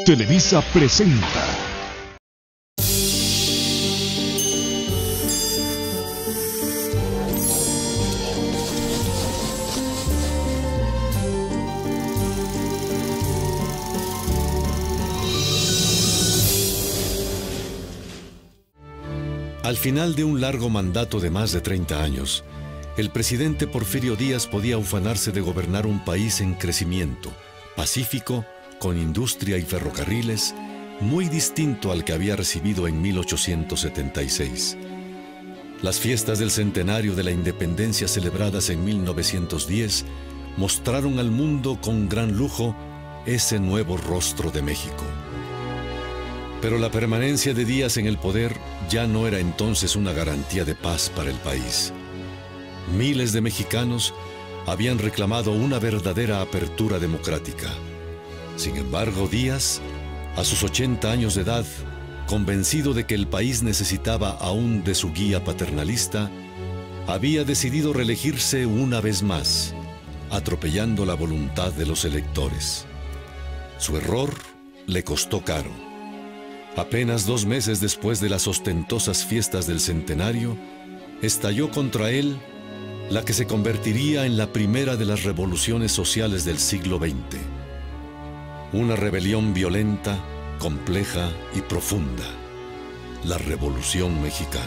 Televisa presenta. Al final de un largo mandato de más de 30 años, el presidente Porfirio Díaz podía ufanarse de gobernar un país en crecimiento, pacífico, con industria y ferrocarriles, muy distinto al que había recibido en 1876. Las fiestas del centenario de la independencia celebradas en 1910 mostraron al mundo con gran lujo ese nuevo rostro de México. Pero la permanencia de Díaz en el poder ya no era entonces una garantía de paz para el país. Miles de mexicanos habían reclamado una verdadera apertura democrática. Sin embargo, Díaz, a sus 80 años de edad, convencido de que el país necesitaba aún de su guía paternalista, había decidido reelegirse una vez más, atropellando la voluntad de los electores. Su error le costó caro. Apenas 2 meses después de las ostentosas fiestas del centenario, estalló contra él la que se convertiría en la primera de las revoluciones sociales del siglo XX. Una rebelión violenta, compleja y profunda. La Revolución Mexicana.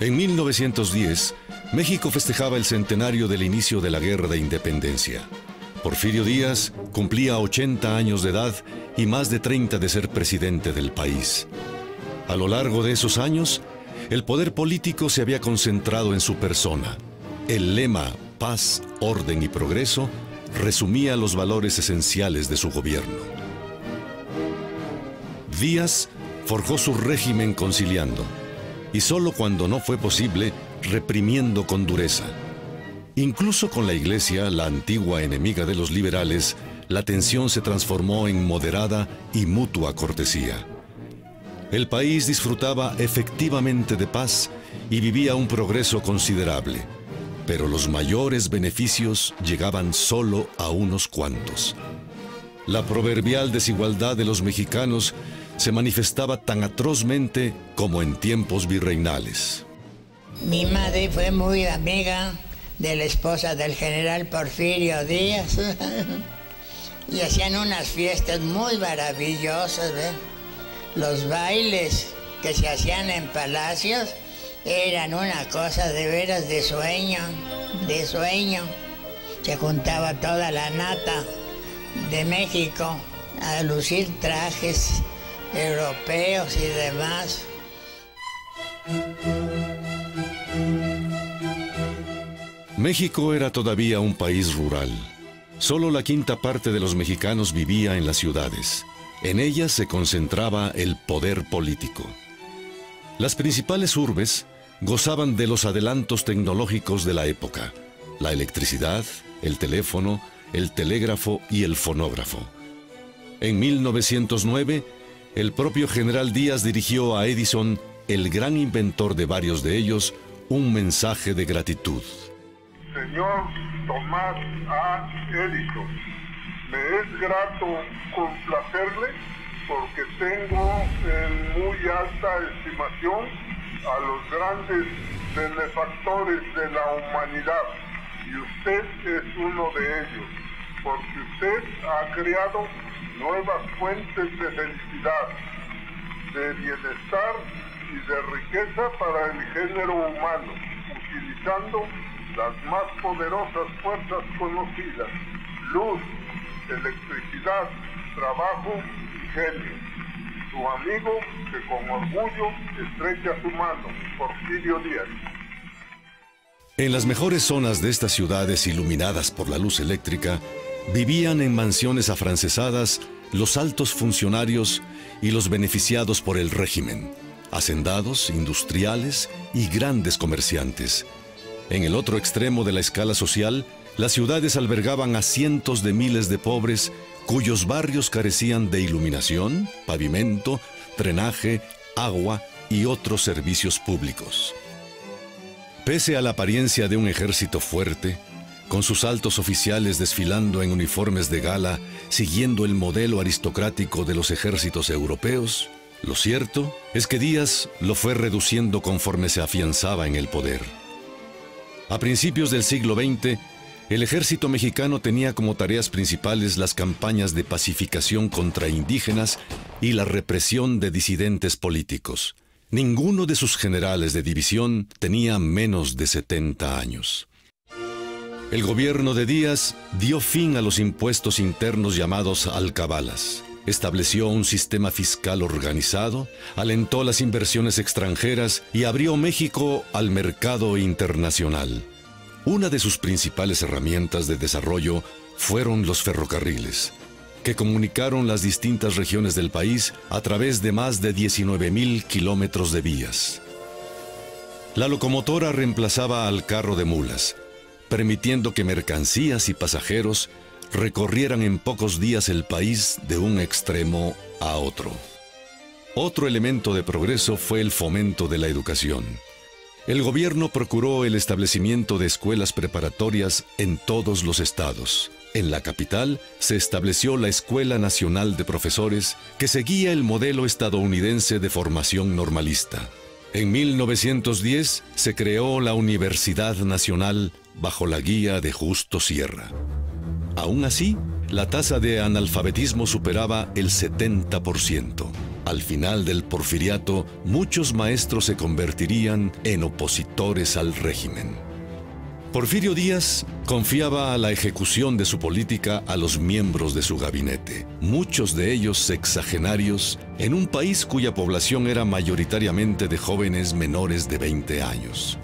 En 1910, México festejaba el centenario del inicio de la Guerra de Independencia. Porfirio Díaz cumplía 80 años de edad y más de 30 de ser presidente del país. A lo largo de esos años, el poder político se había concentrado en su persona. El lema paz, orden y progreso resumía los valores esenciales de su gobierno. Díaz forjó su régimen conciliando, y solo cuando no fue posible, reprimiendo con dureza. Incluso con la Iglesia, la antigua enemiga de los liberales, la tensión se transformó en moderada y mutua cortesía. El país disfrutaba efectivamente de paz y vivía un progreso considerable, pero los mayores beneficios llegaban solo a unos cuantos. La proverbial desigualdad de los mexicanos se manifestaba tan atrozmente como en tiempos virreinales. Mi madre fue muy amiga de la esposa del general Porfirio Díaz y hacían unas fiestas muy maravillosas, ¿ves? Los bailes que se hacían en palacios eran una cosa de veras de sueño, de sueño. Se juntaba toda la nata de México a lucir trajes europeos y demás. México era todavía un país rural. Solo la quinta parte de los mexicanos vivía en las ciudades. En ellas se concentraba el poder político. Las principales urbes gozaban de los adelantos tecnológicos de la época: la electricidad, el teléfono, el telégrafo y el fonógrafo. En 1909, el propio general Díaz dirigió a Edison, el gran inventor de varios de ellos, un mensaje de gratitud. Señor Tomás A. Edison, me es grato complacerle porque tengo en muy alta estimación a los grandes benefactores de la humanidad, y usted es uno de ellos, porque usted ha creado nuevas fuentes de felicidad, de bienestar y de riqueza para el género humano, utilizando las más poderosas fuerzas conocidas: luz, electricidad, trabajo y genio. Su amigo, que con orgullo estrecha su mano, Porfirio Díaz. En las mejores zonas de estas ciudades iluminadas por la luz eléctrica, vivían en mansiones afrancesadas los altos funcionarios y los beneficiados por el régimen, hacendados, industriales y grandes comerciantes. En el otro extremo de la escala social, las ciudades albergaban a cientos de miles de pobres cuyos barrios carecían de iluminación, pavimento, drenaje, agua y otros servicios públicos. Pese a la apariencia de un ejército fuerte, con sus altos oficiales desfilando en uniformes de gala, siguiendo el modelo aristocrático de los ejércitos europeos, lo cierto es que Díaz lo fue reduciendo conforme se afianzaba en el poder. A principios del siglo XX, el ejército mexicano tenía como tareas principales las campañas de pacificación contra indígenas y la represión de disidentes políticos. Ninguno de sus generales de división tenía menos de 70 años. El gobierno de Díaz dio fin a los impuestos internos llamados alcabalas, estableció un sistema fiscal organizado, alentó las inversiones extranjeras y abrió México al mercado internacional. Una de sus principales herramientas de desarrollo fueron los ferrocarriles, que comunicaron las distintas regiones del país a través de más de 19,000 kilómetros de vías. La locomotora reemplazaba al carro de mulas, permitiendo que mercancías y pasajeros recorrieran en pocos días el país de un extremo a otro. Otro elemento de progreso fue el fomento de la educación. El gobierno procuró el establecimiento de escuelas preparatorias en todos los estados. En la capital se estableció la Escuela Nacional de Profesores, que seguía el modelo estadounidense de formación normalista. En 1910 se creó la Universidad Nacional bajo la guía de Justo Sierra. Aún así, la tasa de analfabetismo superaba el 70%. Al final del porfiriato, muchos maestros se convertirían en opositores al régimen. Porfirio Díaz confiaba la ejecución de su política a los miembros de su gabinete, muchos de ellos sexagenarios, en un país cuya población era mayoritariamente de jóvenes menores de 20 años.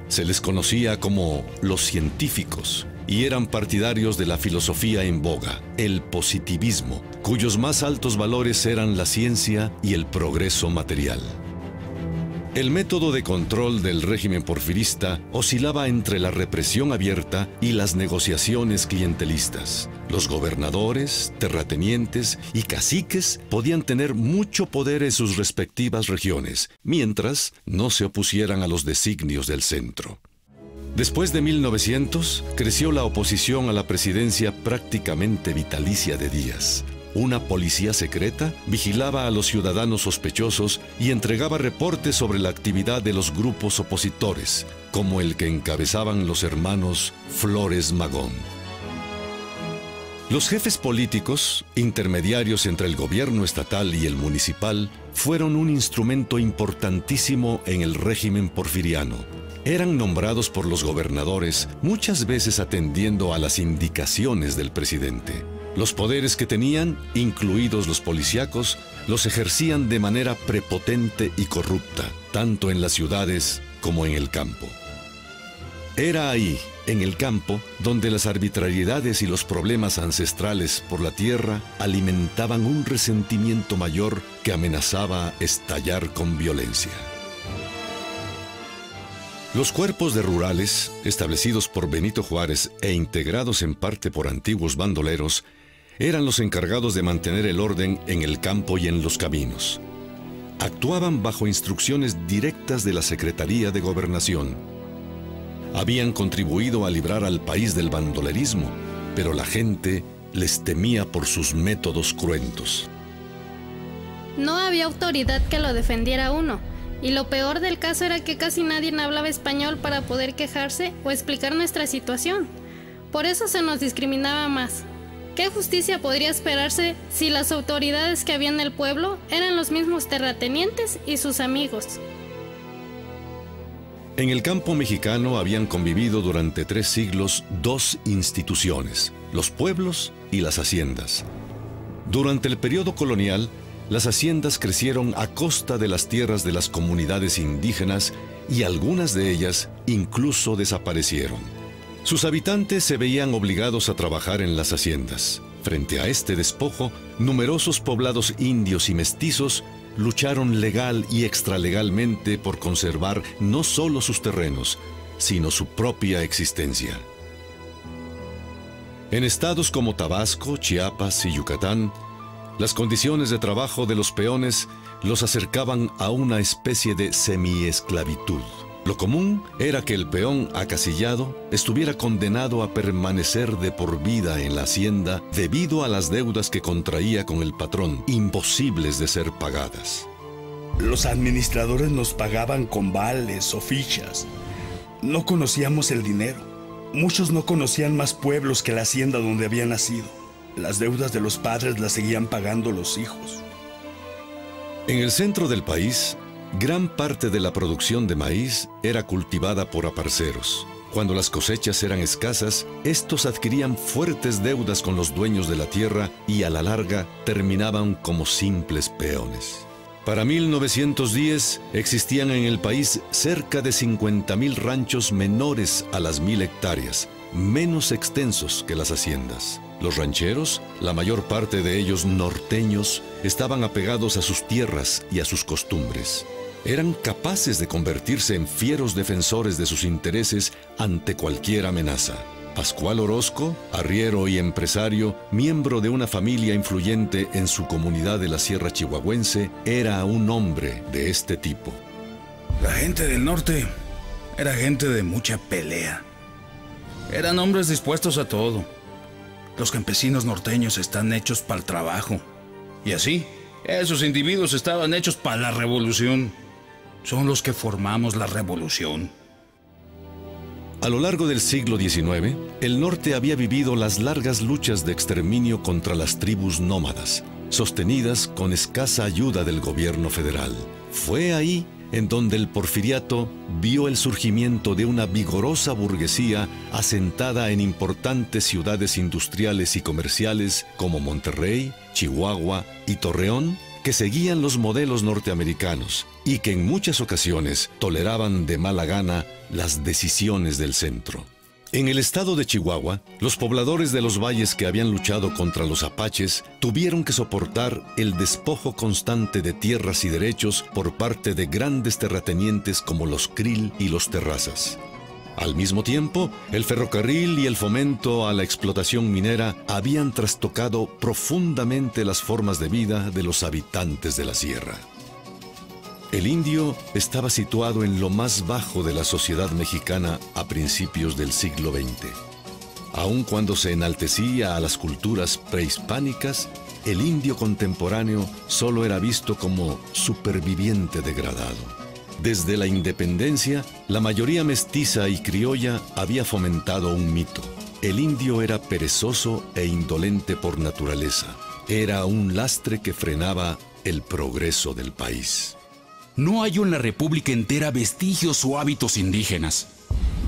Se les conocía como los científicos y eran partidarios de la filosofía en boga, el positivismo, cuyos más altos valores eran la ciencia y el progreso material. El método de control del régimen porfirista oscilaba entre la represión abierta y las negociaciones clientelistas. Los gobernadores, terratenientes y caciques podían tener mucho poder en sus respectivas regiones, mientras no se opusieran a los designios del centro. Después de 1900, creció la oposición a la presidencia prácticamente vitalicia de Díaz. Una policía secreta vigilaba a los ciudadanos sospechosos y entregaba reportes sobre la actividad de los grupos opositores, como el que encabezaban los hermanos Flores Magón. Los jefes políticos, intermediarios entre el gobierno estatal y el municipal, fueron un instrumento importantísimo en el régimen porfiriano. Eran nombrados por los gobernadores, muchas veces atendiendo a las indicaciones del presidente. Los poderes que tenían, incluidos los policíacos, los ejercían de manera prepotente y corrupta, tanto en las ciudades como en el campo. Era ahí, en el campo, donde las arbitrariedades y los problemas ancestrales por la tierra alimentaban un resentimiento mayor que amenazaba estallar con violencia. Los cuerpos de rurales, establecidos por Benito Juárez e integrados en parte por antiguos bandoleros, eran los encargados de mantener el orden en el campo y en los caminos. Actuaban bajo instrucciones directas de la Secretaría de Gobernación. Habían contribuido a librar al país del bandolerismo, pero la gente les temía por sus métodos cruentos. No había autoridad que lo defendiera a uno, y lo peor del caso era que casi nadie hablaba español para poder quejarse o explicar nuestra situación. Por eso se nos discriminaba más. ¿Qué justicia podría esperarse si las autoridades que había en el pueblo eran los mismos terratenientes y sus amigos? En el campo mexicano habían convivido durante 3 siglos 2 instituciones, los pueblos y las haciendas. Durante el periodo colonial, las haciendas crecieron a costa de las tierras de las comunidades indígenas y algunas de ellas incluso desaparecieron. Sus habitantes se veían obligados a trabajar en las haciendas. Frente a este despojo, numerosos poblados indios y mestizos lucharon legal y extralegalmente por conservar no solo sus terrenos, sino su propia existencia. En estados como Tabasco, Chiapas y Yucatán, las condiciones de trabajo de los peones los acercaban a una especie de semiesclavitud. Lo común era que el peón acasillado estuviera condenado a permanecer de por vida en la hacienda debido a las deudas que contraía con el patrón, imposibles de ser pagadas. Los administradores nos pagaban con vales o fichas. No conocíamos el dinero. Muchos no conocían más pueblos que la hacienda donde habían nacido. Las deudas de los padres las seguían pagando los hijos. En el centro del país, gran parte de la producción de maíz era cultivada por aparceros. Cuando las cosechas eran escasas, estos adquirían fuertes deudas con los dueños de la tierra y a la larga terminaban como simples peones. Para 1910 existían en el país cerca de 50.000 ranchos menores a las 1.000 hectáreas, menos extensos que las haciendas. Los rancheros, la mayor parte de ellos norteños, estaban apegados a sus tierras y a sus costumbres. Eran capaces de convertirse en fieros defensores de sus intereses ante cualquier amenaza. Pascual Orozco, arriero y empresario, miembro de una familia influyente en su comunidad de la Sierra Chihuahuense, era un hombre de este tipo. La gente del norte era gente de mucha pelea. Eran hombres dispuestos a todo. Los campesinos norteños están hechos para el trabajo. Y así, esos individuos estaban hechos para la revolución. Son los que formamos la revolución. A lo largo del siglo XIX, el norte había vivido las largas luchas de exterminio contra las tribus nómadas, sostenidas con escasa ayuda del gobierno federal. Fue ahí en donde el porfiriato vio el surgimiento de una vigorosa burguesía asentada en importantes ciudades industriales y comerciales como Monterrey, Chihuahua y Torreón, que seguían los modelos norteamericanos y que en muchas ocasiones toleraban de mala gana las decisiones del centro. En el estado de Chihuahua, los pobladores de los valles que habían luchado contra los apaches tuvieron que soportar el despojo constante de tierras y derechos por parte de grandes terratenientes como los Krill y los Terrazas. Al mismo tiempo, el ferrocarril y el fomento a la explotación minera habían trastocado profundamente las formas de vida de los habitantes de la sierra. El indio estaba situado en lo más bajo de la sociedad mexicana a principios del siglo XX. Aun cuando se enaltecía a las culturas prehispánicas, el indio contemporáneo solo era visto como superviviente degradado. Desde la independencia, la mayoría mestiza y criolla había fomentado un mito. El indio era perezoso e indolente por naturaleza. Era un lastre que frenaba el progreso del país. No hallo en la República entera vestigios o hábitos indígenas.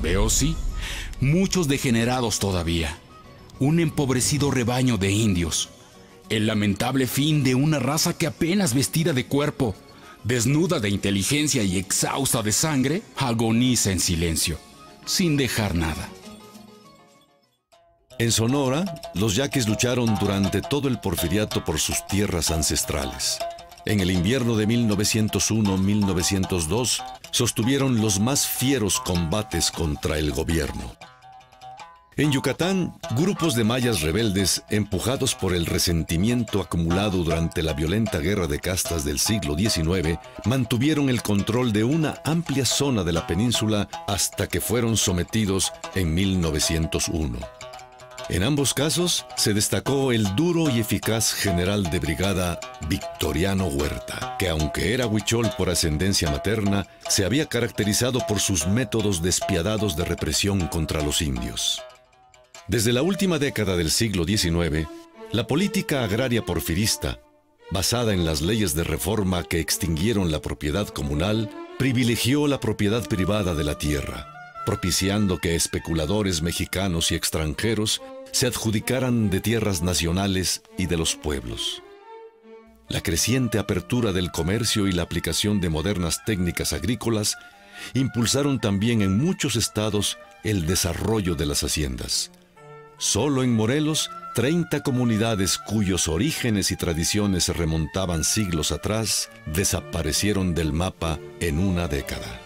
Veo, sí, muchos degenerados todavía. Un empobrecido rebaño de indios. El lamentable fin de una raza que apenas vestida de cuerpo, desnuda de inteligencia y exhausta de sangre, agoniza en silencio, sin dejar nada. En Sonora, los yaquis lucharon durante todo el porfiriato por sus tierras ancestrales. En el invierno de 1901-1902, sostuvieron los más fieros combates contra el gobierno. En Yucatán, grupos de mayas rebeldes, empujados por el resentimiento acumulado durante la violenta guerra de castas del siglo XIX, mantuvieron el control de una amplia zona de la península hasta que fueron sometidos en 1901. En ambos casos, se destacó el duro y eficaz general de brigada Victoriano Huerta, que aunque era huichol por ascendencia materna, se había caracterizado por sus métodos despiadados de represión contra los indios. Desde la última década del siglo XIX, la política agraria porfirista, basada en las leyes de reforma que extinguieron la propiedad comunal, privilegió la propiedad privada de la tierra, propiciando que especuladores mexicanos y extranjeros se adjudicaran de tierras nacionales y de los pueblos. La creciente apertura del comercio y la aplicación de modernas técnicas agrícolas impulsaron también en muchos estados el desarrollo de las haciendas. Solo en Morelos, 30 comunidades cuyos orígenes y tradiciones se remontaban siglos atrás desaparecieron del mapa en una década.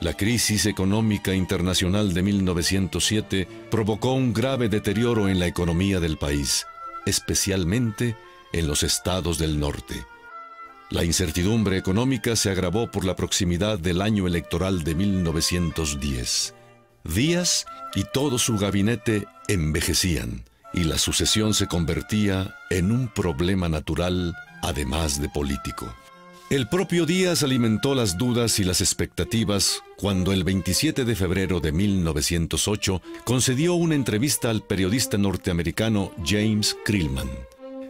La crisis económica internacional de 1907 provocó un grave deterioro en la economía del país, especialmente en los estados del norte. La incertidumbre económica se agravó por la proximidad del año electoral de 1910. Díaz y todo su gabinete envejecían y la sucesión se convertía en un problema natural, además de político. El propio Díaz alimentó las dudas y las expectativas cuando el 27 de febrero de 1908 concedió una entrevista al periodista norteamericano James Krillman.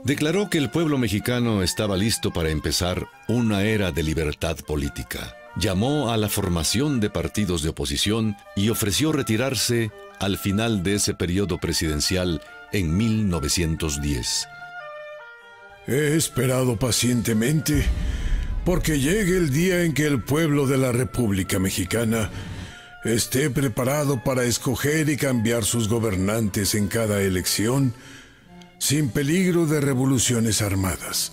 Declaró que el pueblo mexicano estaba listo para empezar una era de libertad política. Llamó a la formación de partidos de oposición y ofreció retirarse al final de ese periodo presidencial en 1910. He esperado pacientemente porque llegue el día en que el pueblo de la República Mexicana esté preparado para escoger y cambiar sus gobernantes en cada elección, sin peligro de revoluciones armadas,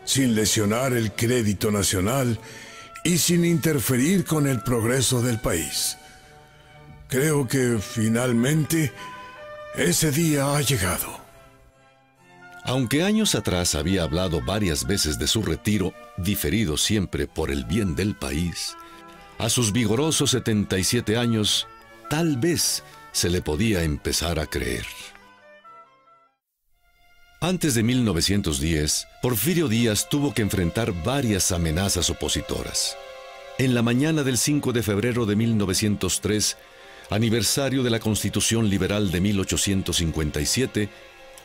sin lesionar el crédito nacional y sin interferir con el progreso del país. Creo que finalmente ese día ha llegado. Aunque años atrás había hablado varias veces de su retiro, diferido siempre por el bien del país, a sus vigorosos 77 años, tal vez se le podía empezar a creer. Antes de 1910, Porfirio Díaz tuvo que enfrentar varias amenazas opositoras. En la mañana del 5 de febrero de 1903, aniversario de la Constitución Liberal de 1857,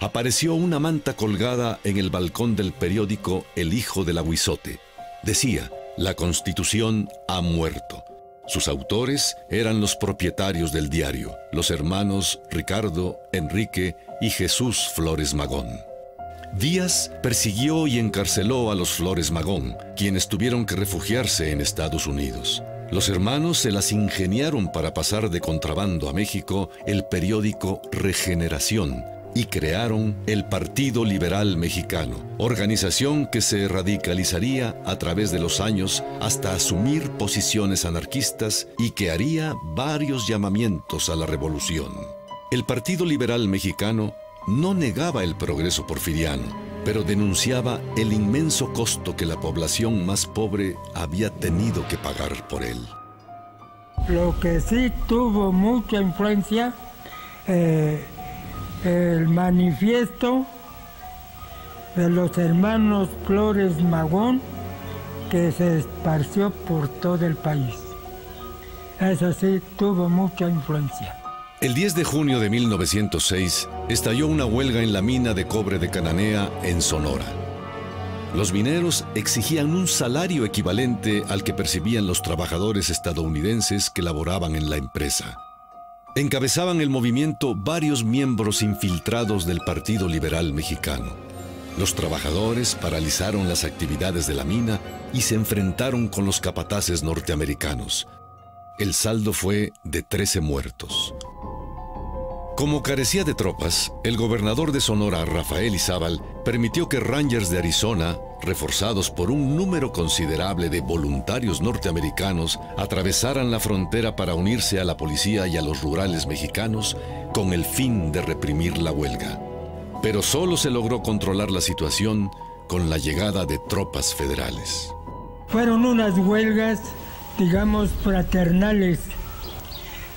apareció una manta colgada en el balcón del periódico El Hijo del Aguizote. Decía: "La Constitución ha muerto". Sus autores eran los propietarios del diario, los hermanos Ricardo, Enrique y Jesús Flores Magón. Díaz persiguió y encarceló a los Flores Magón, quienes tuvieron que refugiarse en Estados Unidos. Los hermanos se las ingeniaron para pasar de contrabando a México el periódico Regeneración y crearon el Partido Liberal Mexicano, organización que se radicalizaría a través de los años hasta asumir posiciones anarquistas y que haría varios llamamientos a la revolución. El Partido Liberal Mexicano no negaba el progreso porfiriano, pero denunciaba el inmenso costo que la población más pobre había tenido que pagar por él. Lo que sí tuvo mucha influencia, el manifiesto de los hermanos Flores Magón, que se esparció por todo el país. Eso sí tuvo mucha influencia. El 10 de junio de 1906 estalló una huelga en la mina de cobre de Cananea, en Sonora. Los mineros exigían un salario equivalente al que percibían los trabajadores estadounidenses que laboraban en la empresa. Encabezaban el movimiento varios miembros infiltrados del Partido Liberal Mexicano. Los trabajadores paralizaron las actividades de la mina y se enfrentaron con los capataces norteamericanos. El saldo fue de 13 muertos. Como carecía de tropas, el gobernador de Sonora, Rafael Izabal, permitió que Rangers de Arizona, reforzados por un número considerable de voluntarios norteamericanos, atravesaran la frontera para unirse a la policía y a los rurales mexicanos con el fin de reprimir la huelga. Pero solo se logró controlar la situación con la llegada de tropas federales. Fueron unas huelgas, digamos, fraternales.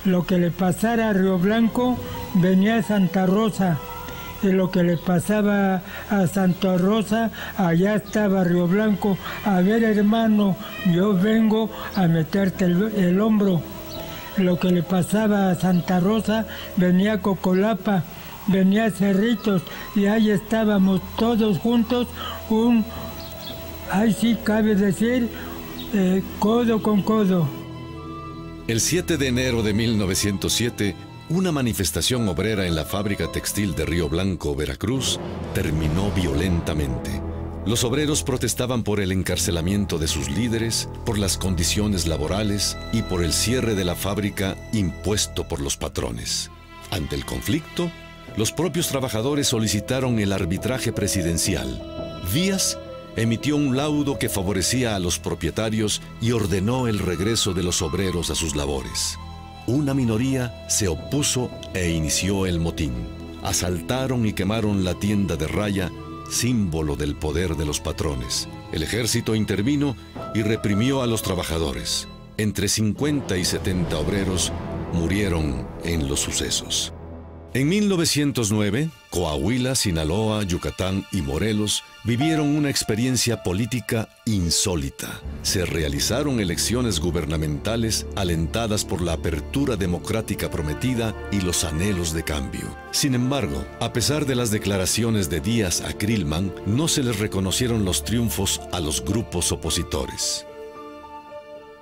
Lo que le pasara a Río Blanco venía a Santa Rosa, y lo que le pasaba a Santa Rosa, allá estaba Río Blanco. A ver, hermano, yo vengo a meterte el hombro. Lo que le pasaba a Santa Rosa venía a Cocolapa, venía a Cerritos, y ahí estábamos todos juntos, ahí sí cabe decir, codo con codo. El 7 de enero de 1907, una manifestación obrera en la fábrica textil de Río Blanco, Veracruz, terminó violentamente. Los obreros protestaban por el encarcelamiento de sus líderes, por las condiciones laborales y por el cierre de la fábrica impuesto por los patrones. Ante el conflicto, los propios trabajadores solicitaron el arbitraje presidencial. Díaz emitió un laudo que favorecía a los propietarios y ordenó el regreso de los obreros a sus labores. Una minoría se opuso e inició el motín. Asaltaron y quemaron la tienda de raya símbolo del poder de los patrones. El ejército intervino y reprimió a los trabajadores. Entre 50 y 70 obreros murieron en los sucesos. En 1909, Coahuila, Sinaloa, Yucatán y Morelos vivieron una experiencia política insólita. Se realizaron elecciones gubernamentales alentadas por la apertura democrática prometida y los anhelos de cambio. Sin embargo, a pesar de las declaraciones de Díaz a Krillman, no se les reconocieron los triunfos a los grupos opositores.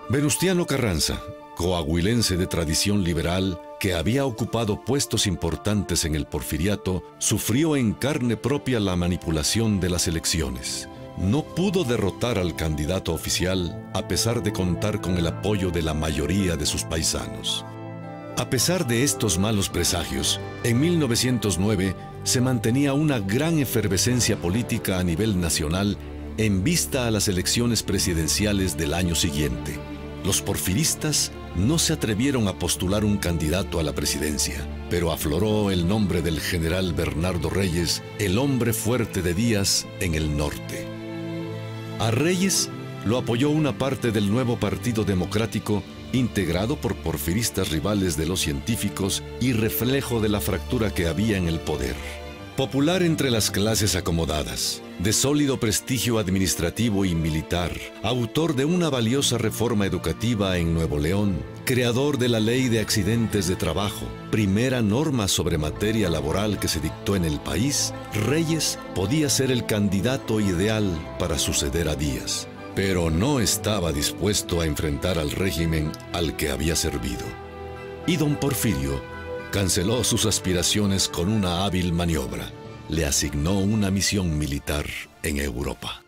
Venustiano Carranza, coahuilense de tradición liberal, que había ocupado puestos importantes en el porfiriato, sufrió en carne propia la manipulación de las elecciones. No pudo derrotar al candidato oficial a pesar de contar con el apoyo de la mayoría de sus paisanos. A pesar de estos malos presagios, en 1909 se mantenía una gran efervescencia política a nivel nacional en vista a las elecciones presidenciales del año siguiente. Los porfiristas no se atrevieron a postular un candidato a la presidencia, pero afloró el nombre del general Bernardo Reyes, el hombre fuerte de Díaz en el norte. A Reyes lo apoyó una parte del nuevo Partido Democrático, integrado por porfiristas rivales de los científicos y reflejo de la fractura que había en el poder. Popular entre las clases acomodadas, de sólido prestigio administrativo y militar, autor de una valiosa reforma educativa en Nuevo León, creador de la Ley de Accidentes de Trabajo, primera norma sobre materia laboral que se dictó en el país, Reyes podía ser el candidato ideal para suceder a Díaz, pero no estaba dispuesto a enfrentar al régimen al que había servido. Y don Porfirio canceló sus aspiraciones con una hábil maniobra. Le asignó una misión militar en Europa.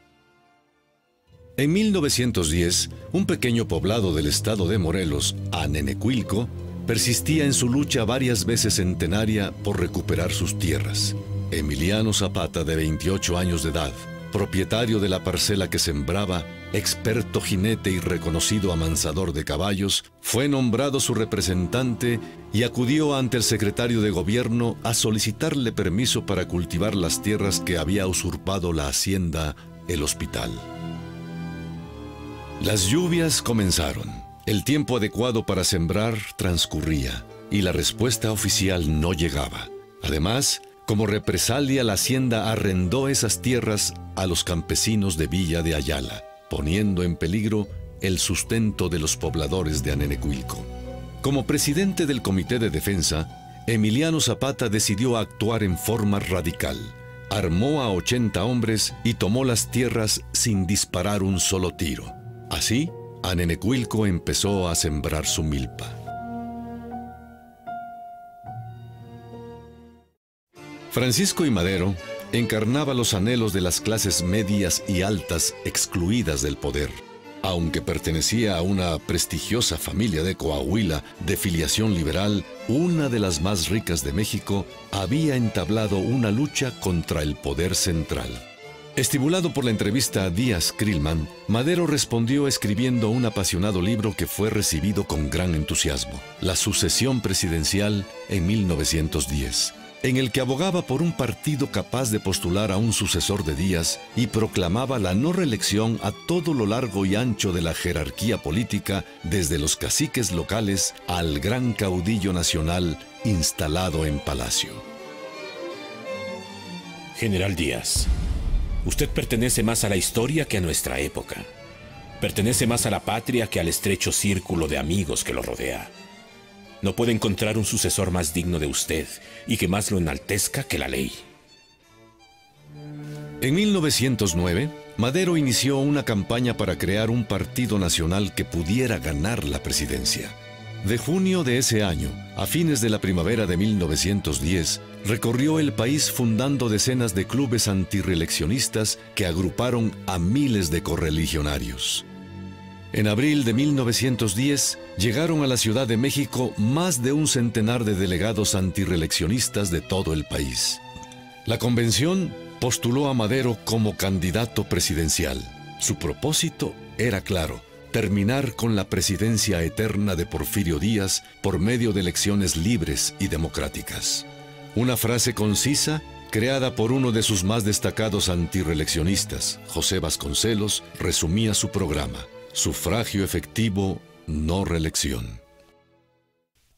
En 1910, un pequeño poblado del estado de Morelos, Anenecuilco, persistía en su lucha varias veces centenaria por recuperar sus tierras. Emiliano Zapata, de 28 años de edad, propietario de la parcela que sembraba, experto jinete y reconocido amansador de caballos, fue nombrado su representante y acudió ante el secretario de gobierno a solicitarle permiso para cultivar las tierras que había usurpado la hacienda El Hospital. Las lluvias comenzaron. El tiempo adecuado para sembrar transcurría y la respuesta oficial no llegaba. Además, como represalia, la hacienda arrendó esas tierras a los campesinos de Villa de Ayala, poniendo en peligro el sustento de los pobladores de Anenecuilco. Como presidente del Comité de Defensa, Emiliano Zapata decidió actuar en forma radical. Armó a 80 hombres y tomó las tierras sin disparar un solo tiro. Así, Anenecuilco empezó a sembrar su milpa. Francisco I. Madero encarnaba los anhelos de las clases medias y altas excluidas del poder. Aunque pertenecía a una prestigiosa familia de Coahuila de filiación liberal, una de las más ricas de México, había entablado una lucha contra el poder central. Estimulado por la entrevista a Díaz Krillman, Madero respondió escribiendo un apasionado libro que fue recibido con gran entusiasmo, La sucesión presidencial en 1910. En el que abogaba por un partido capaz de postular a un sucesor de Díaz y proclamaba la no reelección a todo lo largo y ancho de la jerarquía política, desde los caciques locales al gran caudillo nacional instalado en Palacio. General Díaz, usted pertenece más a la historia que a nuestra época. Pertenece más a la patria que al estrecho círculo de amigos que lo rodea. No puede encontrar un sucesor más digno de usted y que más lo enaltezca que la ley. En 1909, Madero inició una campaña para crear un partido nacional que pudiera ganar la presidencia. De junio de ese año a fines de la primavera de 1910, recorrió el país fundando decenas de clubes antirreeleccionistas que agruparon a miles de correligionarios. En abril de 1910, llegaron a la Ciudad de México más de un centenar de delegados antirreeleccionistas de todo el país. La convención postuló a Madero como candidato presidencial. Su propósito era claro: terminar con la presidencia eterna de Porfirio Díaz por medio de elecciones libres y democráticas. Una frase concisa creada por uno de sus más destacados antirreeleccionistas, José Vasconcelos, resumía su programa: sufragio efectivo, no reelección.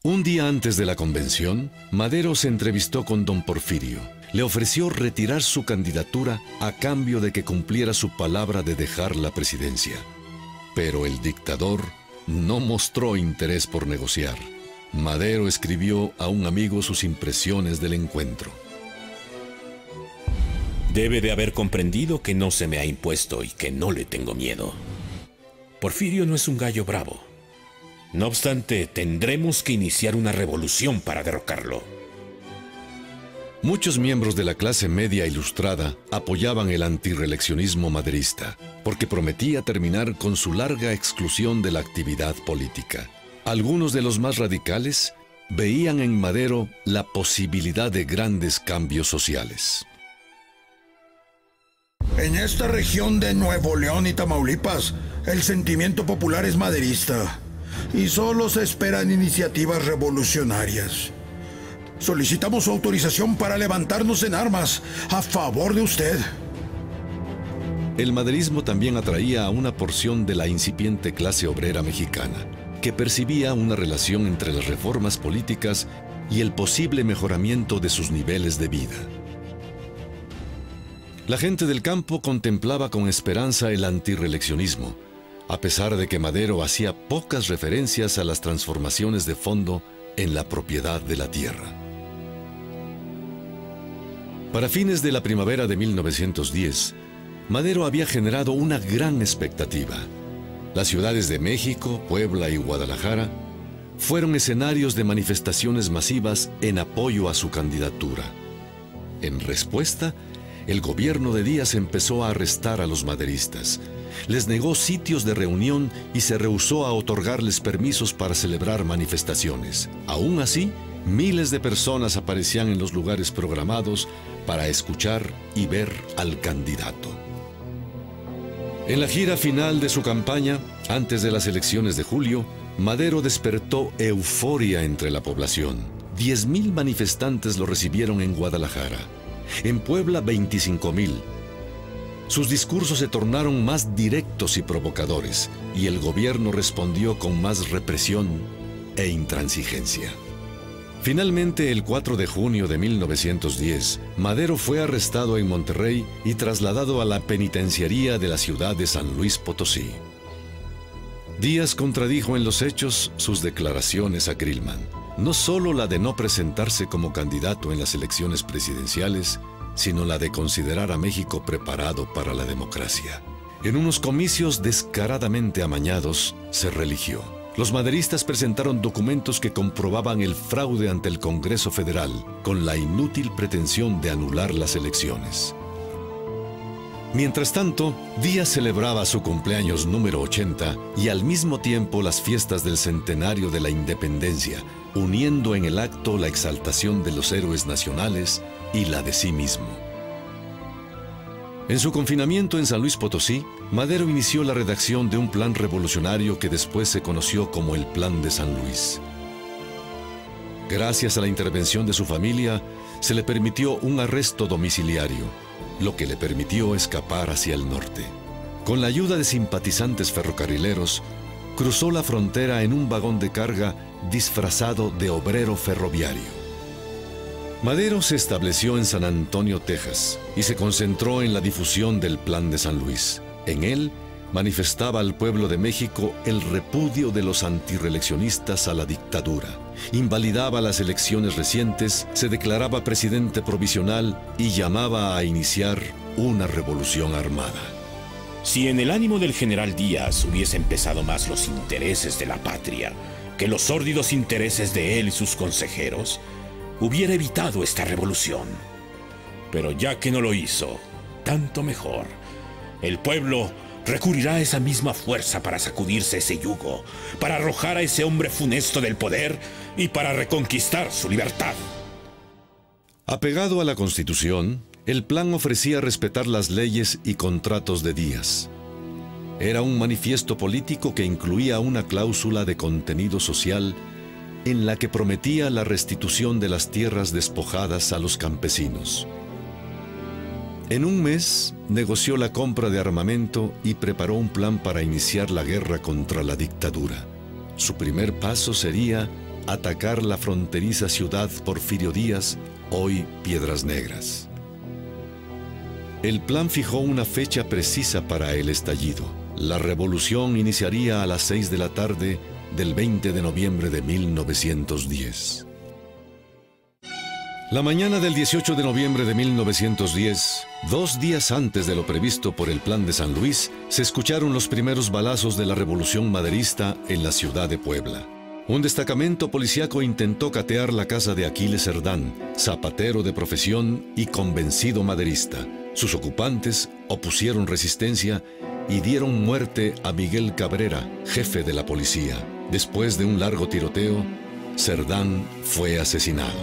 Un día antes de la convención, Madero se entrevistó con don Porfirio. Le ofreció retirar su candidatura a cambio de que cumpliera su palabra de dejar la presidencia. Pero el dictador no mostró interés por negociar. Madero escribió a un amigo sus impresiones del encuentro. Debe de haber comprendido que no se me ha impuesto y que no le tengo miedo. Porfirio no es un gallo bravo. No obstante, tendremos que iniciar una revolución para derrocarlo. Muchos miembros de la clase media ilustrada apoyaban el antirreeleccionismo maderista, porque prometía terminar con su larga exclusión de la actividad política. Algunos de los más radicales veían en Madero la posibilidad de grandes cambios sociales. En esta región de Nuevo León y Tamaulipas, el sentimiento popular es maderista y solo se esperan iniciativas revolucionarias. Solicitamos su autorización para levantarnos en armas a favor de usted. El maderismo también atraía a una porción de la incipiente clase obrera mexicana, que percibía una relación entre las reformas políticas y el posible mejoramiento de sus niveles de vida. La gente del campo contemplaba con esperanza el antirreeleccionismo, a pesar de que Madero hacía pocas referencias a las transformaciones de fondo en la propiedad de la tierra. Para fines de la primavera de 1910, Madero había generado una gran expectativa. Las ciudades de México, Puebla y Guadalajara fueron escenarios de manifestaciones masivas en apoyo a su candidatura. En respuesta, el gobierno de Díaz empezó a arrestar a los maderistas. Les negó sitios de reunión y se rehusó a otorgarles permisos para celebrar manifestaciones. Aún así, miles de personas aparecían en los lugares programados para escuchar y ver al candidato. En la gira final de su campaña, antes de las elecciones de julio, Madero despertó euforia entre la población. 10,000 manifestantes lo recibieron en Guadalajara. En Puebla, 25,000. Sus discursos se tornaron más directos y provocadores, y el gobierno respondió con más represión e intransigencia. Finalmente, el 4 de junio de 1910, Madero fue arrestado en Monterrey y trasladado a la penitenciaría de la ciudad de San Luis Potosí. Díaz contradijo en los hechos sus declaraciones a Grillman, no solo la de no presentarse como candidato en las elecciones presidenciales, sino la de considerar a México preparado para la democracia. En unos comicios descaradamente amañados, se religió. Los maderistas presentaron documentos que comprobaban el fraude ante el Congreso Federal, con la inútil pretensión de anular las elecciones. Mientras tanto, Díaz celebraba su cumpleaños número 80 y al mismo tiempo las fiestas del centenario de la independencia, uniendo en el acto la exaltación de los héroes nacionales y la de sí mismo. En su confinamiento en San Luis Potosí, Madero inició la redacción de un plan revolucionario que después se conoció como el Plan de San Luis. Gracias a la intervención de su familia, se le permitió un arresto domiciliario, lo que le permitió escapar hacia el norte. Con la ayuda de simpatizantes ferrocarrileros, cruzó la frontera en un vagón de carga disfrazado de obrero ferroviario. Madero se estableció en San Antonio, Texas, y se concentró en la difusión del Plan de San Luis. En él, manifestaba al pueblo de México el repudio de los antirreeleccionistas a la dictadura, invalidaba las elecciones recientes, se declaraba presidente provisional y llamaba a iniciar una revolución armada. Si en el ánimo del general Díaz hubiesen pesado más los intereses de la patria que los sórdidos intereses de él y sus consejeros, hubiera evitado esta revolución. Pero ya que no lo hizo, tanto mejor. El pueblo recurrirá a esa misma fuerza para sacudirse ese yugo, para arrojar a ese hombre funesto del poder y para reconquistar su libertad. Apegado a la Constitución, el plan ofrecía respetar las leyes y contratos de Díaz. Era un manifiesto político que incluía una cláusula de contenido social en la que prometía la restitución de las tierras despojadas a los campesinos. En un mes, negoció la compra de armamento y preparó un plan para iniciar la guerra contra la dictadura. Su primer paso sería atacar la fronteriza ciudad Porfirio Díaz, hoy Piedras Negras. El plan fijó una fecha precisa para el estallido. La revolución iniciaría a las 6 de la tarde del 20 de noviembre de 1910. La mañana del 18 de noviembre de 1910, 2 días antes de lo previsto por el Plan de San Luis, se escucharon los primeros balazos de la revolución maderista en la ciudad de Puebla. Un destacamento policíaco intentó catear la casa de Aquiles Cerdán, zapatero de profesión y convencido maderista. Sus ocupantes opusieron resistencia y dieron muerte a Miguel Cabrera, jefe de la policía. Después de un largo tiroteo, Cerdán fue asesinado.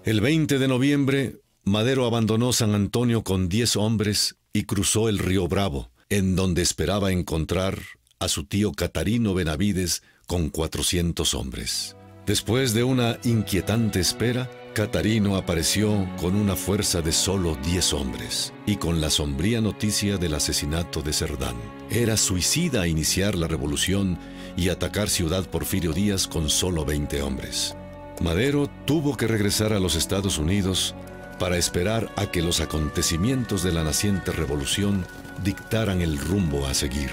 El 20 de noviembre, Madero abandonó San Antonio con 10 hombres y cruzó el río Bravo, en donde esperaba encontrar a su tío Catarino Benavides con 400 hombres. Después de una inquietante espera, Catarino apareció con una fuerza de solo 10 hombres y con la sombría noticia del asesinato de Cerdán. Era suicida iniciar la revolución y atacar Ciudad Porfirio Díaz con solo 20 hombres. Madero tuvo que regresar a los Estados Unidos para esperar a que los acontecimientos de la naciente revolución dictaran el rumbo a seguir.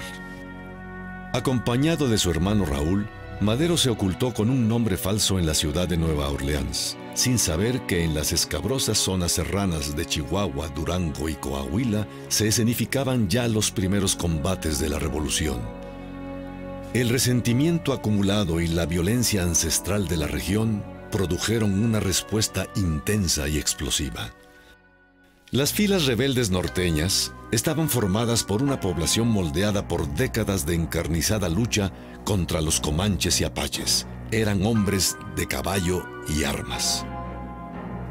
Acompañado de su hermano Raúl, Madero se ocultó con un nombre falso en la ciudad de Nueva Orleans, sin saber que en las escabrosas zonas serranas de Chihuahua, Durango y Coahuila se escenificaban ya los primeros combates de la revolución. El resentimiento acumulado y la violencia ancestral de la región produjeron una respuesta intensa y explosiva. Las filas rebeldes norteñas estaban formadas por una población moldeada por décadas de encarnizada lucha contra los comanches y apaches. Eran hombres de caballo y armas.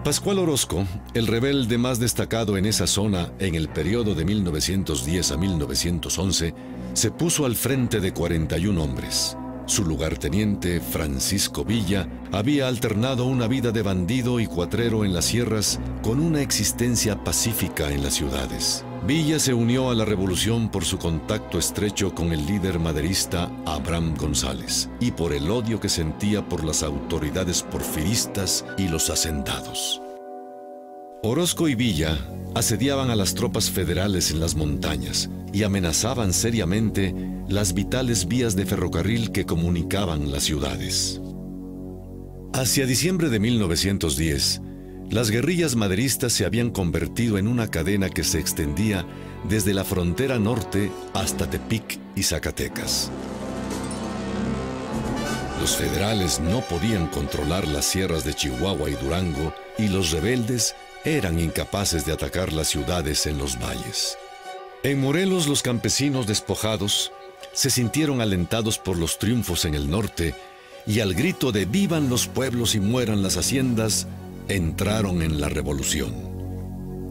Pascual Orozco, el rebelde más destacado en esa zona en el periodo de 1910 a 1911, se puso al frente de 41 hombres. Su lugarteniente, Francisco Villa, había alternado una vida de bandido y cuatrero en las sierras con una existencia pacífica en las ciudades. Villa se unió a la revolución por su contacto estrecho con el líder maderista Abraham González y por el odio que sentía por las autoridades porfiristas y los hacendados. Orozco y Villa asediaban a las tropas federales en las montañas y amenazaban seriamente las vitales vías de ferrocarril que comunicaban las ciudades. Hacia diciembre de 1910, las guerrillas maderistas se habían convertido en una cadena que se extendía desde la frontera norte hasta Tepic y Zacatecas. Los federales no podían controlar las sierras de Chihuahua y Durango y los rebeldes eran incapaces de atacar las ciudades en los valles. En Morelos, los campesinos despojados se sintieron alentados por los triunfos en el norte y al grito de «¡Vivan los pueblos y mueran las haciendas!» entraron en la revolución.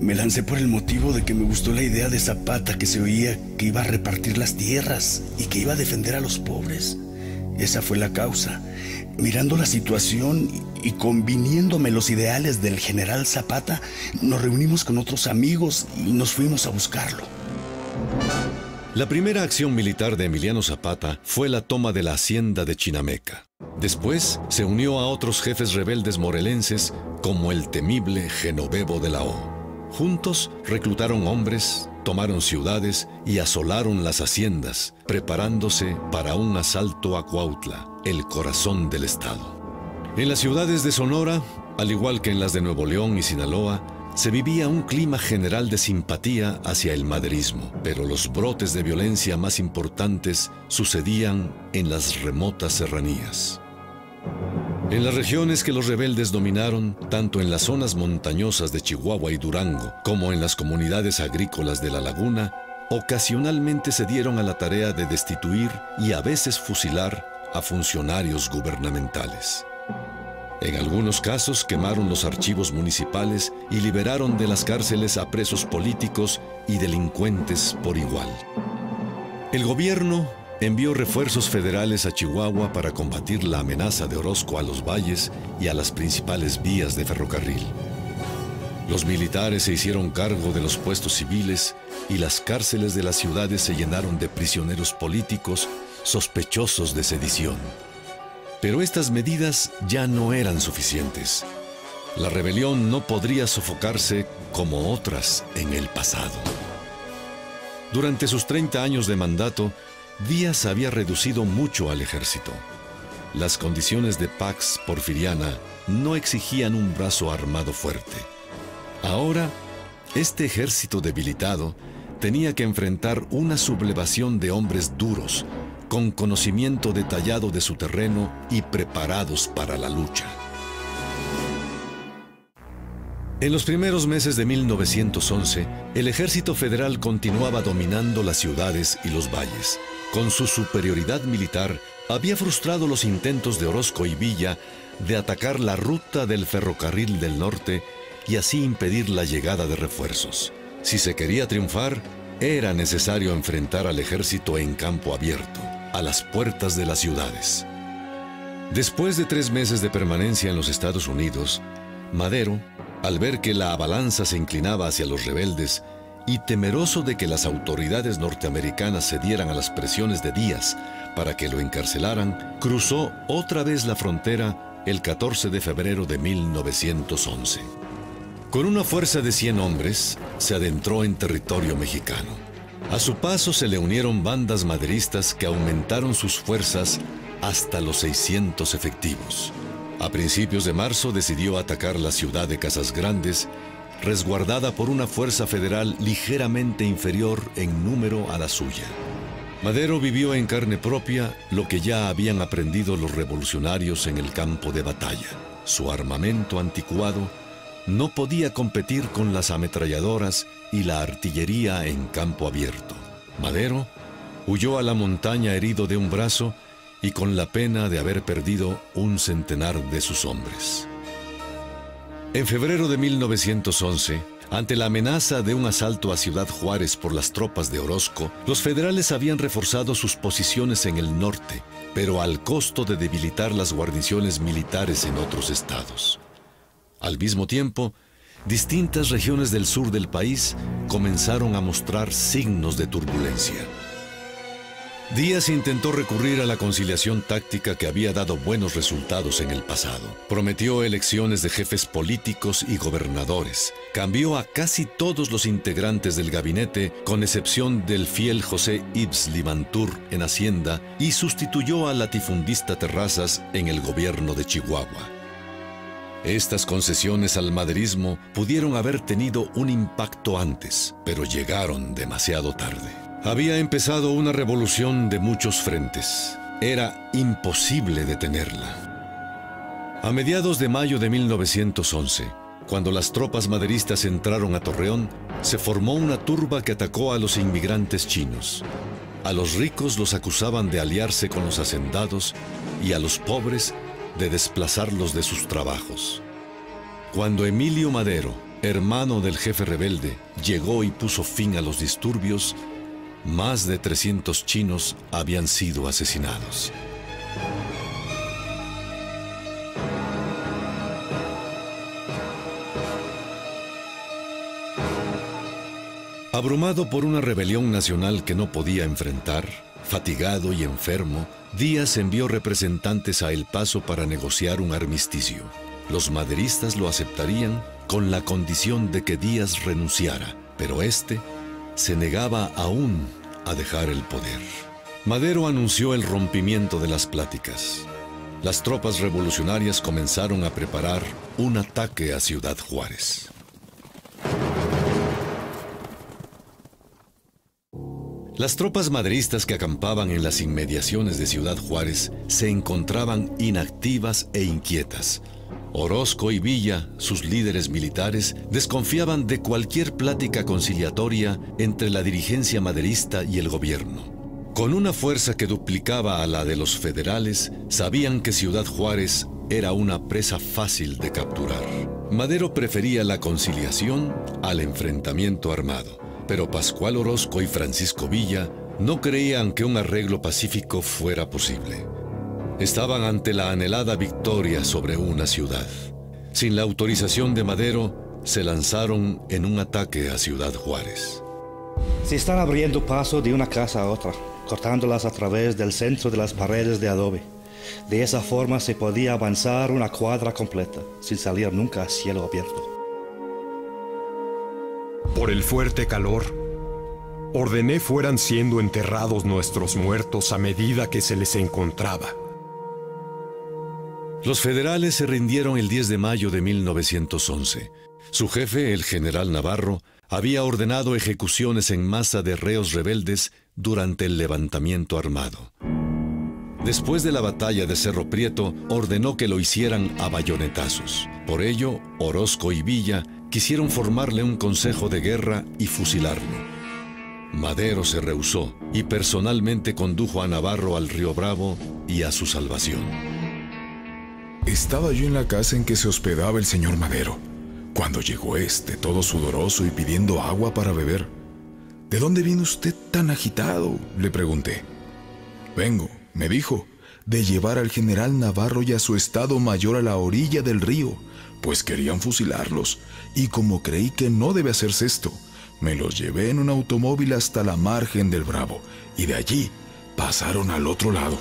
Me lancé por el motivo de que me gustó la idea de Zapata, que se oía que iba a repartir las tierras y que iba a defender a los pobres. Esa fue la causa. Mirando la situación y conviniéndome los ideales del general Zapata, nos reunimos con otros amigos y nos fuimos a buscarlo. La primera acción militar de Emiliano Zapata fue la toma de la hacienda de Chinameca. Después se unió a otros jefes rebeldes morelenses como el temible Genovevo de la O. Juntos reclutaron hombres, tomaron ciudades y asolaron las haciendas, preparándose para un asalto a Cuautla, el corazón del estado. En las ciudades de Sonora, al igual que en las de Nuevo León y Sinaloa, se vivía un clima general de simpatía hacia el maderismo, pero los brotes de violencia más importantes sucedían en las remotas serranías. En las regiones que los rebeldes dominaron, tanto en las zonas montañosas de Chihuahua y Durango, como en las comunidades agrícolas de la laguna, ocasionalmente se dieron a la tarea de destituir y a veces fusilar a funcionarios gubernamentales. En algunos casos quemaron los archivos municipales y liberaron de las cárceles a presos políticos y delincuentes por igual. El gobierno envió refuerzos federales a Chihuahua para combatir la amenaza de Orozco a los valles y a las principales vías de ferrocarril. Los militares se hicieron cargo de los puestos civiles y las cárceles de las ciudades se llenaron de prisioneros políticos sospechosos de sedición. Pero estas medidas ya no eran suficientes. La rebelión no podría sofocarse como otras en el pasado. Durante sus 30 años de mandato, Díaz había reducido mucho al ejército. Las condiciones de Pax Porfiriana no exigían un brazo armado fuerte. Ahora, este ejército debilitado tenía que enfrentar una sublevación de hombres duros, con conocimiento detallado de su terreno y preparados para la lucha. En los primeros meses de 1911, el ejército federal continuaba dominando las ciudades y los valles. Con su superioridad militar, había frustrado los intentos de Orozco y Villa de atacar la ruta del ferrocarril del norte y así impedir la llegada de refuerzos. Si se quería triunfar, era necesario enfrentar al ejército en campo abierto, a las puertas de las ciudades. Después de 3 meses de permanencia en los Estados Unidos, Madero, al ver que la balanza se inclinaba hacia los rebeldes y temeroso de que las autoridades norteamericanas cedieran a las presiones de Díaz para que lo encarcelaran, cruzó otra vez la frontera el 14 de febrero de 1911. Con una fuerza de 100 hombres, se adentró en territorio mexicano. A su paso se le unieron bandas maderistas que aumentaron sus fuerzas hasta los 600 efectivos. A principios de marzo decidió atacar la ciudad de Casas Grandes, resguardada por una fuerza federal ligeramente inferior en número a la suya. Madero vivió en carne propia lo que ya habían aprendido los revolucionarios en el campo de batalla. Su armamento anticuado no podía competir con las ametralladoras y la artillería en campo abierto. Madero huyó a la montaña herido de un brazo y con la pena de haber perdido 100 de sus hombres. En febrero de 1911, ante la amenaza de un asalto a Ciudad Juárez por las tropas de Orozco, los federales habían reforzado sus posiciones en el norte, pero al costo de debilitar las guarniciones militares en otros estados. Al mismo tiempo, distintas regiones del sur del país comenzaron a mostrar signos de turbulencia. Díaz intentó recurrir a la conciliación táctica que había dado buenos resultados en el pasado. Prometió elecciones de jefes políticos y gobernadores. Cambió a casi todos los integrantes del gabinete, con excepción del fiel José Ibs Limantur en Hacienda, y sustituyó al latifundista Terrazas en el gobierno de Chihuahua. Estas concesiones al maderismo pudieron haber tenido un impacto antes, pero llegaron demasiado tarde. Había empezado una revolución de muchos frentes. Era imposible detenerla. A mediados de mayo de 1911, cuando las tropas maderistas entraron a Torreón, se formó una turba que atacó a los inmigrantes chinos. A los ricos los acusaban de aliarse con los hacendados y a los pobres de desplazarlos de sus trabajos. Cuando Emilio Madero, hermano del jefe rebelde, llegó y puso fin a los disturbios, más de 300 chinos habían sido asesinados. Abrumado por una rebelión nacional que no podía enfrentar, fatigado y enfermo, Díaz envió representantes a El Paso para negociar un armisticio. Los maderistas lo aceptarían con la condición de que Díaz renunciara, pero este se negaba aún a dejar el poder. Madero anunció el rompimiento de las pláticas. Las tropas revolucionarias comenzaron a preparar un ataque a Ciudad Juárez. Las tropas maderistas que acampaban en las inmediaciones de Ciudad Juárez se encontraban inactivas e inquietas. Orozco y Villa, sus líderes militares, desconfiaban de cualquier plática conciliatoria entre la dirigencia maderista y el gobierno. Con una fuerza que duplicaba a la de los federales, sabían que Ciudad Juárez era una presa fácil de capturar. Madero prefería la conciliación al enfrentamiento armado, pero Pascual Orozco y Francisco Villa no creían que un arreglo pacífico fuera posible. Estaban ante la anhelada victoria sobre una ciudad. Sin la autorización de Madero, se lanzaron en un ataque a Ciudad Juárez. Se están abriendo paso de una casa a otra, cortándolas a través del centro de las paredes de adobe. De esa forma se podía avanzar una cuadra completa, sin salir nunca a cielo abierto. Por el fuerte calor, ordené fueran siendo enterrados nuestros muertos a medida que se les encontraba. Los federales se rindieron el 10 de mayo de 1911. Su jefe, el general Navarro, había ordenado ejecuciones en masa de reos rebeldes durante el levantamiento armado. Después de la batalla de Cerro Prieto, ordenó que lo hicieran a bayonetazos. Por ello, Orozco y Villa quisieron formarle un consejo de guerra y fusilarlo. Madero se rehusó y personalmente condujo a Navarro al río Bravo y a su salvación. Estaba yo en la casa en que se hospedaba el señor Madero, cuando llegó todo sudoroso y pidiendo agua para beber. ¿De dónde viene usted tan agitado?, le pregunté. Vengo, me dijo, de llevar al general Navarro y a su estado mayor a la orilla del río, pues querían fusilarlos, y como creí que no debe hacerse esto, me los llevé en un automóvil hasta la margen del Bravo, y de allí pasaron al otro lado.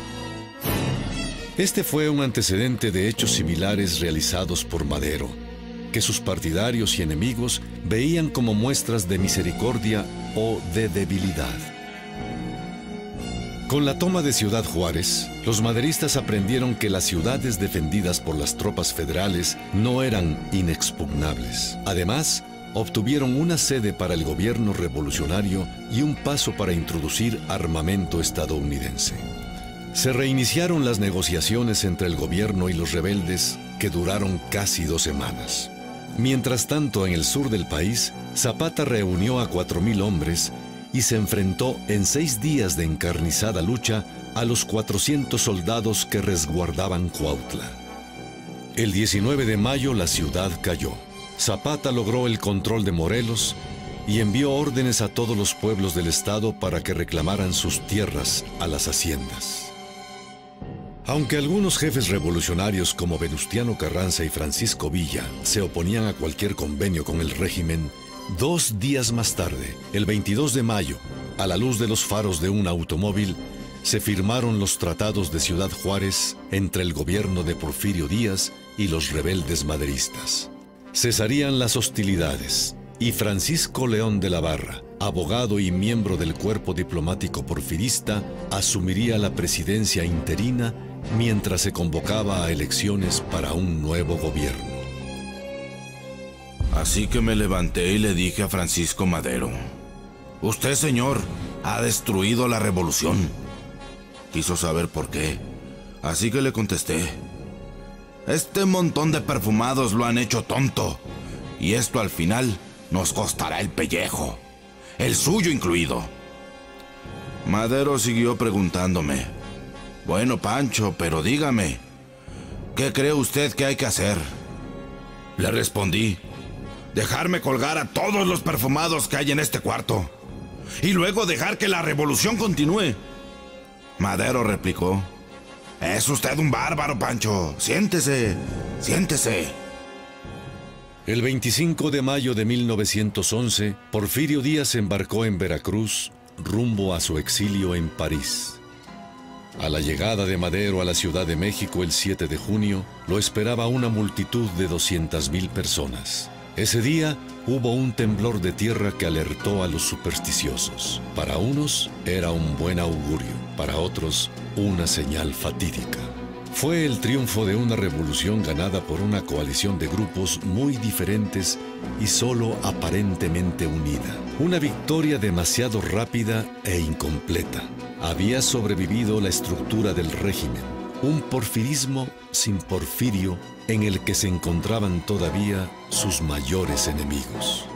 Este fue un antecedente de hechos similares realizados por Madero, que sus partidarios y enemigos veían como muestras de misericordia o de debilidad. Con la toma de Ciudad Juárez, los maderistas aprendieron que las ciudades defendidas por las tropas federales no eran inexpugnables. Además, obtuvieron una sede para el gobierno revolucionario y un paso para introducir armamento estadounidense. Se reiniciaron las negociaciones entre el gobierno y los rebeldes, que duraron casi 2 semanas. Mientras tanto, en el sur del país, Zapata reunió a 4,000 hombres y se enfrentó en 6 días de encarnizada lucha a los 400 soldados que resguardaban Cuautla. El 19 de mayo la ciudad cayó. Zapata logró el control de Morelos y envió órdenes a todos los pueblos del estado para que reclamaran sus tierras a las haciendas. Aunque algunos jefes revolucionarios como Venustiano Carranza y Francisco Villa se oponían a cualquier convenio con el régimen, 2 días más tarde, el 22 de mayo, a la luz de los faros de un automóvil, se firmaron los tratados de Ciudad Juárez entre el gobierno de Porfirio Díaz y los rebeldes maderistas. Cesarían las hostilidades y Francisco León de la Barra, abogado y miembro del cuerpo diplomático porfirista, asumiría la presidencia interina mientras se convocaba a elecciones para un nuevo gobierno. Así que me levanté y le dije a Francisco Madero: «Usted, señor, ha destruido la revolución». Quiso saber por qué, así que le contesté: «Este montón de perfumados lo han hecho tonto, y esto al final nos costará el pellejo, el suyo incluido». Madero siguió preguntándome: «Bueno, Pancho, pero dígame, ¿qué cree usted que hay que hacer?». Le respondí: «Dejarme colgar a todos los perfumados que hay en este cuarto, y luego dejar que la revolución continúe». Madero replicó: «Es usted un bárbaro, Pancho. Siéntese, siéntese». El 25 de mayo de 1911, Porfirio Díaz embarcó en Veracruz, rumbo a su exilio en París. A la llegada de Madero a la Ciudad de México el 7 de junio, lo esperaba una multitud de 200,000 personas. Ese día hubo un temblor de tierra que alertó a los supersticiosos. Para unos era un buen augurio, para otros una señal fatídica. Fue el triunfo de una revolución ganada por una coalición de grupos muy diferentes y solo aparentemente unida. Una victoria demasiado rápida e incompleta. Había sobrevivido la estructura del régimen, un porfirismo sin Porfirio en el que se encontraban todavía sus mayores enemigos.